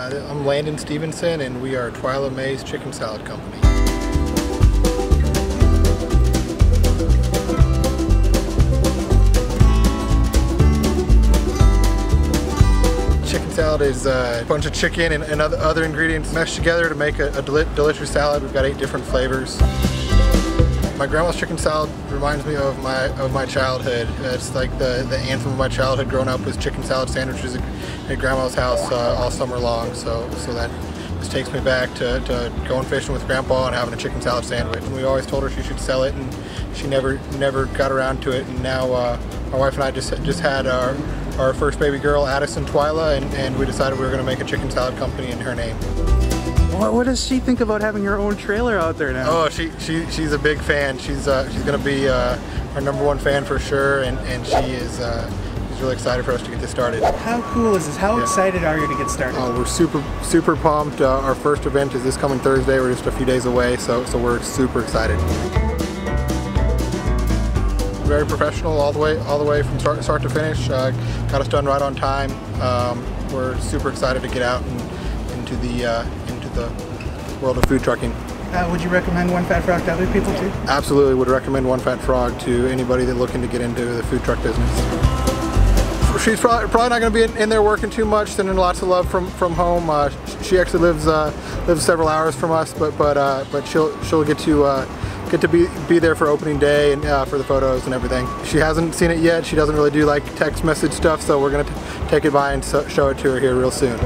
I'm Landon Stevenson, and we are Twila May's Chicken Salad Company. Chicken salad is a bunch of chicken and other ingredients meshed together to make a delicious salad. We've got 8 different flavors. My grandma's chicken salad reminds me of my childhood. It's like the anthem of my childhood. Growing up was chicken salad sandwiches at grandma's house all summer long. So that just takes me back to going fishing with grandpa and having a chicken salad sandwich. And we always told her she should sell it, and she never got around to it. And now my wife and I just had our first baby girl, Addison Twila, and we decided we were going to make a chicken salad company in her name. What does she think about having her own trailer out there now? Oh, she's a big fan. She's going to be our #1 fan for sure, and she's really excited for us to get this started. How cool is this? How excited are you to get started? Oh, we're super pumped. Our first event is this coming Thursday. We're just a few days away, so we're super excited. Very professional all the way from start to finish. Got us done right on time. We're super excited to get out and into the world of food trucking. Would you recommend One Fat Frog to other people too? Absolutely, would recommend One Fat Frog to anybody that's looking to get into the food truck business. She's probably not going to be in there working too much, sending lots of love from home. She actually lives several hours from us, but she'll get to be there for opening day and for the photos and everything. She hasn't seen it yet. She doesn't really do like text message stuff, so we're going to take it by and show it to her here real soon.